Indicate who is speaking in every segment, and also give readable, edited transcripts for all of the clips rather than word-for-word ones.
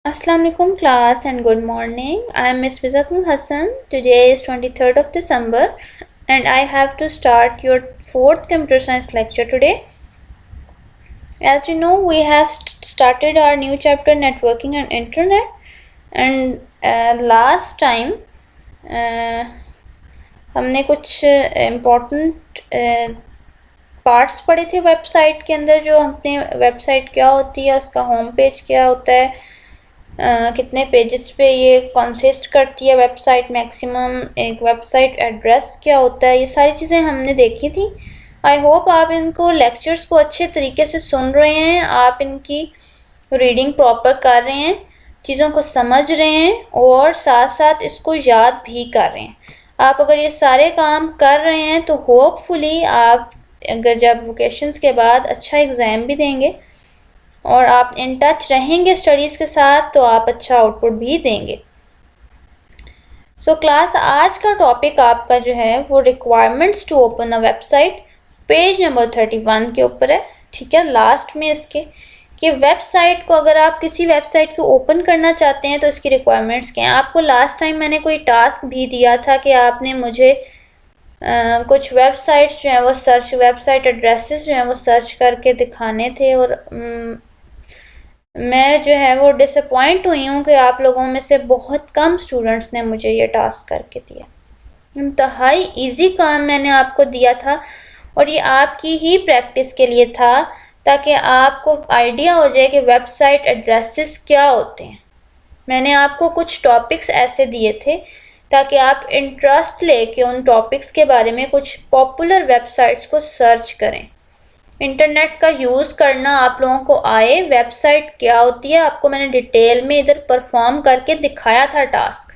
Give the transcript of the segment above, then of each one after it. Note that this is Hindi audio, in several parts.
Speaker 1: Assalamu alaikum class and good morning. I am Miss Fizatul Hassan. Today is 23rd of December and I have to start your 4th computer science lecture today. As you know, we have started our new chapter networking and internet, and last time हमने कुछ important पार्ट्स पढ़े थे वेबसाइट के अंदर। जो अपने वेबसाइट क्या होती है, उसका होम पेज क्या होता है, कितने पेजेस पे ये कंसिस्ट करती है वेबसाइट, मैक्सिमम एक वेबसाइट एड्रेस क्या होता है, ये सारी चीज़ें हमने देखी थी। आई होप आप इनको लेक्चर्स को अच्छे तरीके से सुन रहे हैं, आप इनकी रीडिंग प्रॉपर कर रहे हैं, चीज़ों को समझ रहे हैं और साथ साथ इसको याद भी कर रहे हैं। आप अगर ये सारे काम कर रहे हैं तो होपफुली आप अगर जब वोकेशंस के बाद अच्छा एग्ज़ाम भी देंगे और आप इन टच रहेंगे स्टडीज़ के साथ तो आप अच्छा आउटपुट भी देंगे। सो क्लास आज का टॉपिक आपका जो है वो requirements to open a website, page number 31 के ऊपर है। ठीक है, लास्ट में इसके कि वेबसाइट को अगर आप किसी वेबसाइट को ओपन करना चाहते हैं तो इसकी रिक्वायरमेंट्स क्या हैं। आपको लास्ट टाइम मैंने कोई टास्क भी दिया था कि आपने मुझे कुछ वेबसाइट्स जो हैं वो सर्च, वेबसाइट एड्रेसेस जो हैं वो सर्च करके दिखाने थे और मैं जो है वो डिसअपॉइंट हुई हूँ कि आप लोगों में से बहुत कम स्टूडेंट्स ने मुझे ये टास्क करके दिया। इंतहाई इजी काम मैंने आपको दिया था और ये आपकी ही प्रैक्टिस के लिए था ताकि आपको आइडिया हो जाए कि वेबसाइट एड्रेसेस क्या होते हैं। मैंने आपको कुछ टॉपिक्स ऐसे दिए थे ताकि आप इंटरेस्ट लेके उन टॉपिक्स के बारे में कुछ पॉपुलर वेबसाइट्स को सर्च करें, इंटरनेट का यूज़ करना आप लोगों को आए। वेबसाइट क्या होती है आपको मैंने डिटेल में इधर परफॉर्म करके दिखाया था टास्क,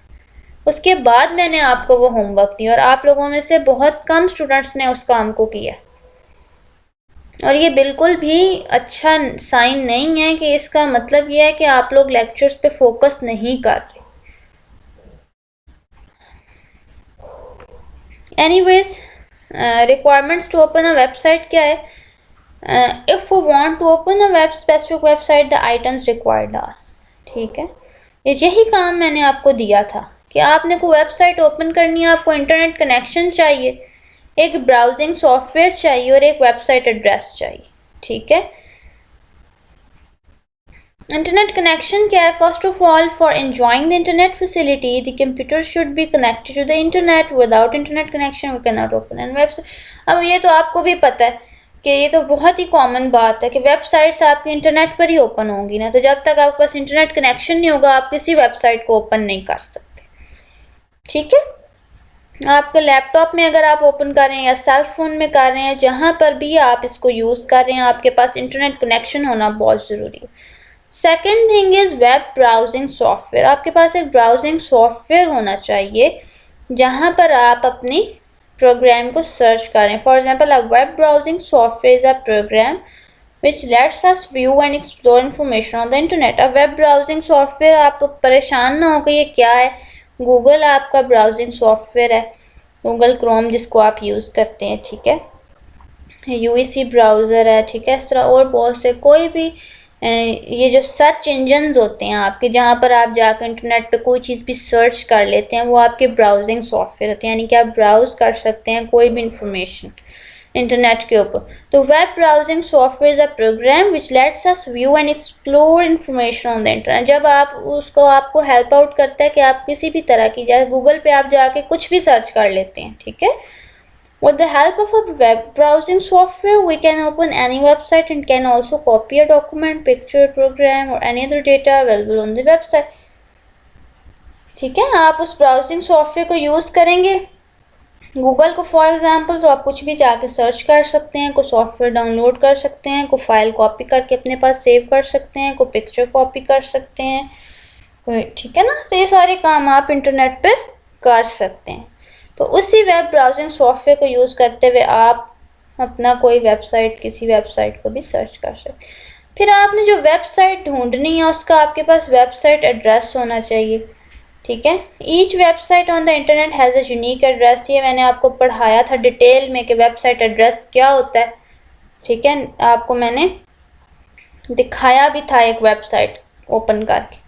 Speaker 1: उसके बाद मैंने आपको वो होमवर्क दिया और आप लोगों में से बहुत कम स्टूडेंट्स ने उस काम को किया और ये बिल्कुल भी अच्छा साइन नहीं है कि इसका मतलब ये है कि आप लोग लेक्चर्स पे फोकस नहीं कर रहे। Anyways, requirements to open a website क्या है? If we want to open a web specific website the items required are. ठीक है, यही काम मैंने आपको दिया था कि आपने कोई वेबसाइट ओपन करनी है, आपको इंटरनेट कनेक्शन चाहिए, एक ब्राउजिंग सॉफ्टवेयर चाहिए और एक वेबसाइट एड्रेस चाहिए। ठीक है, इंटरनेट कनेक्शन क्या है? First of all, for enjoying the internet facility the computer should be connected to the internet. Without internet connection we can not open an website. अब ये तो आपको भी पता है कि ये तो बहुत ही कॉमन बात है कि वेबसाइट्स आपके इंटरनेट पर ही ओपन होंगी ना, तो जब तक आपके पास इंटरनेट कनेक्शन नहीं होगा आप किसी वेबसाइट को ओपन नहीं कर सकते। ठीक है, आपके लैपटॉप में अगर आप ओपन कर रहे हैं या सेल फोन में कर रहे हैं, जहाँ पर भी आप इसको यूज़ कर रहे हैं आपके पास इंटरनेट कनेक्शन होना बहुत ज़रूरी है। Second thing is web browsing software. आपके पास एक ब्राउजिंग सॉफ्टवेयर होना चाहिए जहाँ पर आप अपनी प्रोग्राम को सर्च करें। For example, a web browsing software is a program which lets us view and explore information on the internet। अब वेब ब्राउजिंग सॉफ्टवेयर, आप परेशान ना हो कि ये क्या है। गूगल आपका ब्राउजिंग सॉफ्टवेयर है, गूगल क्रोम जिसको आप यूज़ करते हैं। ठीक है, यूईसी ब्राउज़र है। ठीक है, इस तरह और बहुत से कोई भी ये जो सर्च इंजन्स होते हैं आपके, जहाँ पर आप जाकर इंटरनेट पे कोई चीज़ भी सर्च कर लेते हैं, वो आपके ब्राउजिंग सॉफ्टवेयर होते हैं, यानी कि आप ब्राउज़ कर सकते हैं कोई भी इंफॉर्मेशन इंटरनेट के ऊपर। तो web browsing software is a program which lets us view and explore information on the internet. जब आप उसको आपको हेल्प आउट करता है कि आप किसी भी तरह की, जैसे गूगल पे आप जाके कुछ भी सर्च कर लेते हैं। ठीक है, with the help of a web browsing software, we can open any website and can also copy a document, picture, program or any other data available on the website। ठीक है, आप उस ब्राउजिंग सॉफ्टवेयर को यूज़ करेंगे गूगल को फॉर एग्जांपल, तो आप कुछ भी जाके सर्च कर सकते हैं, कोई सॉफ्टवेयर डाउनलोड कर सकते हैं, कोई फाइल कॉपी करके अपने पास सेव कर सकते हैं, कोई पिक्चर कॉपी कर सकते हैं, कोई, ठीक है ना। तो ये सारे काम आप इंटरनेट पर कर सकते हैं। तो उसी वेब ब्राउजिंग सॉफ्टवेयर को यूज़ करते हुए आप अपना कोई वेबसाइट, किसी वेबसाइट को भी सर्च कर सकते। फिर आपने जो वेबसाइट ढूंढनी है उसका आपके पास वेबसाइट एड्रेस होना चाहिए। ठीक है, each website on the internet has a unique address. ये मैंने आपको पढ़ाया था डिटेल में कि वेबसाइट एड्रेस क्या होता है। ठीक है, आपको मैंने दिखाया भी था एक वेबसाइट ओपन करके।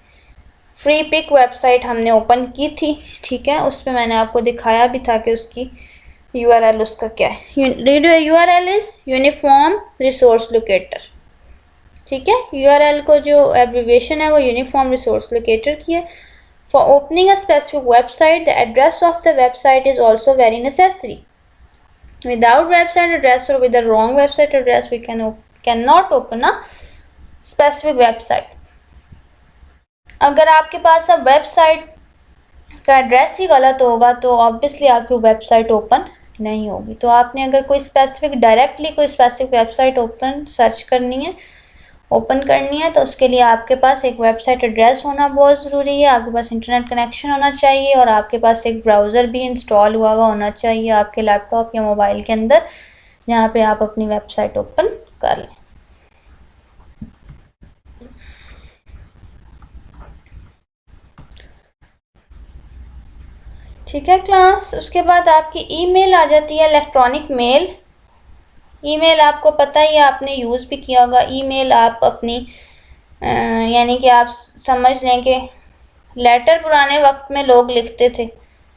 Speaker 1: फ्री पिक वेबसाइट हमने ओपन की थी, ठीक है, उस पर मैंने आपको दिखाया भी था कि उसकी URL उसका क्या है। URL is uniform resource locator, ठीक है। URL को जो एब्रीविएशन है वो यूनिफॉर्म रिसोर्स लोकेटर की है। For opening a specific website the address of the website is also very necessary. Without website address or with the wrong website address, we cannot open a specific website. अगर आपके पास अब वेबसाइट का एड्रेस ही गलत होगा तो ऑब्वियसली आपकी वेबसाइट ओपन नहीं होगी। तो आपने अगर कोई स्पेसिफिक डायरेक्टली कोई स्पेसिफिक वेबसाइट सर्च करनी है, ओपन करनी है, तो उसके लिए आपके पास एक वेबसाइट एड्रेस होना बहुत ज़रूरी है, आपके पास इंटरनेट कनेक्शन होना चाहिए और आपके पास एक ब्राउज़र भी इंस्टॉल हुआ हुआ होना चाहिए आपके लैपटॉप या मोबाइल के अंदर, जहाँ पे आप अपनी वेबसाइट ओपन कर लें। ठीक है क्लास। उसके बाद आपकी ईमेल आ जाती है, इलेक्ट्रॉनिक मेल। ईमेल आपको पता ही है, आपने यूज़ भी किया होगा। ईमेल आप अपनी यानी कि आप समझ लें कि लेटर पुराने वक्त में लोग लिखते थे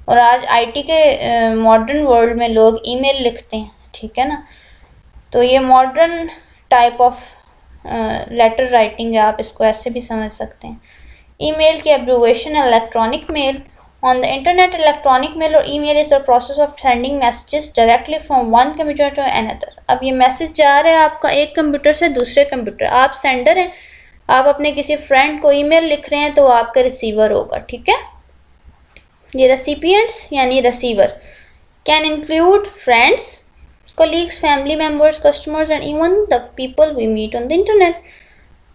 Speaker 1: और आज आईटी के मॉडर्न वर्ल्ड में लोग ईमेल लिखते हैं, ठीक है ना। तो ये modern type of letter writing है, आप इसको ऐसे भी समझ सकते हैं। ईमेल की abbreviation electronic mail. On the internet, electronic mail or email is the process of sending messages directly from one computer to another. अब ये मैसेज जा रहा है आपका एक कंप्यूटर से दूसरे कंप्यूटर, आप सेंडर हैं, आप अपने किसी फ्रेंड को ईमेल लिख रहे हैं तो आपका रिसीवर होगा, ठीक है। ये रेसिपिएंट्स यानी receiver can include friends, colleagues, family members, customers and even the people we meet on the internet.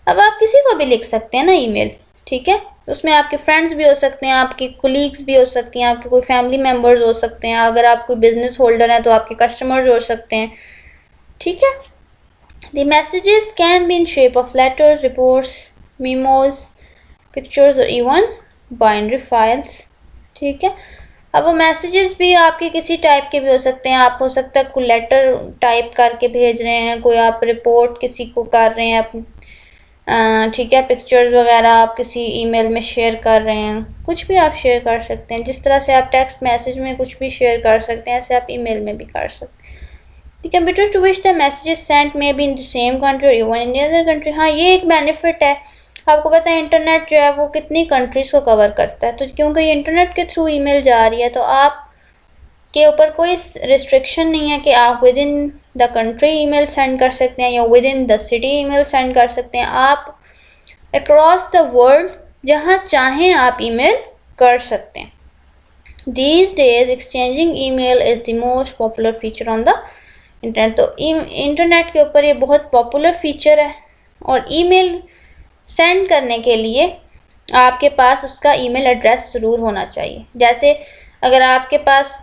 Speaker 1: अब आप किसी को भी लिख सकते हैं ना ईमेल, ठीक है। उसमें आपके फ्रेंड्स भी हो सकते हैं, आपके कोलीग्स भी हो सकती हैं, आपके कोई फैमिली मेम्बर्स हो सकते हैं, अगर आप कोई बिजनेस होल्डर हैं तो आपके कस्टमर्स हो सकते हैं, ठीक है। The messages can be in shape of letters, reports, memos, pictures और इवन बाइनरी फाइल्स, ठीक है। अब वो मैसेजेस भी आपके किसी टाइप के भी हो सकते हैं, आप हो सकता है कोई लेटर टाइप करके भेज रहे हैं, कोई आप रिपोर्ट किसी को कर रहे हैं, ठीक है, पिक्चर्स वगैरह आप किसी ईमेल में शेयर कर रहे हैं, कुछ भी आप शेयर कर सकते हैं। जिस तरह से आप टेक्स्ट मैसेज में कुछ भी शेयर कर सकते हैं, ऐसे आप ईमेल में भी कर सकते हैं। The computer to which the message is sent may be in the same country और even in the other country. हाँ, ये एक बेनिफिट है, आपको पता है इंटरनेट जो है वो कितनी कंट्रीज़ को कवर करता है। तो क्योंकि ये इंटरनेट के थ्रू ईमेल जा रही है तो आप के ऊपर कोई रिस्ट्रिक्शन नहीं है कि आप with in the country email send कर सकते हैं या with in the city email send कर सकते हैं। आप अक्रॉस द वर्ल्ड जहाँ चाहें आप ईमेल कर सकते हैं। These days exchanging email is the most popular feature on the internet। तो इंटरनेट के ऊपर ये बहुत पॉपुलर फीचर है और ईमेल सेंड करने के लिए आपके पास उसका ईमेल एड्रेस ज़रूर होना चाहिए। जैसे अगर आपके पास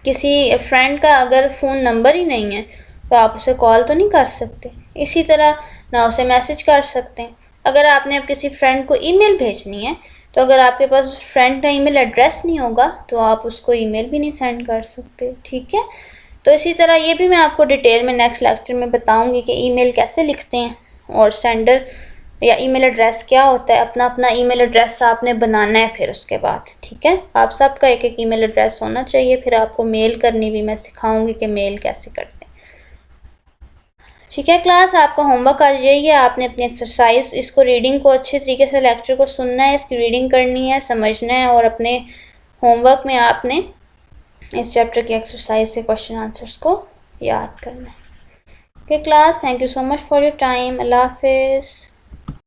Speaker 1: किसी फ्रेंड का अगर फ़ोन नंबर ही नहीं है तो आप उसे कॉल तो नहीं कर सकते, इसी तरह ना उसे मैसेज कर सकते हैं। अगर आपने अब किसी फ्रेंड को ईमेल भेजनी है तो अगर आपके पास उस फ्रेंड का ईमेल एड्रेस नहीं होगा तो आप उसको ईमेल भी नहीं सेंड कर सकते, ठीक है। तो इसी तरह ये भी मैं आपको डिटेल में नेक्स्ट लेक्चर में बताऊंगी कि ईमेल कैसे लिखते हैं और सेंडर या ईमेल एड्रेस क्या होता है। अपना अपना ईमेल एड्रेस आपने बनाना है फिर उसके बाद, ठीक है। आप सबका एक एक ईमेल एड्रेस होना चाहिए, फिर आपको मेल करनी भी मैं सिखाऊंगी कि मेल कैसे करते हैं, ठीक है। क्लास आपका होमवर्क आज यही है, आपने अपनी एक्सरसाइज इसको रीडिंग को अच्छे तरीके से लेक्चर को सुनना है, इसकी रीडिंग करनी है, समझना है और अपने होमवर्क में आपने इस चैप्टर की एक्सरसाइज से क्वेश्चन आंसर्स को याद करना है। Okay class, thank you so much for your time. अल्लाह हाफिज़।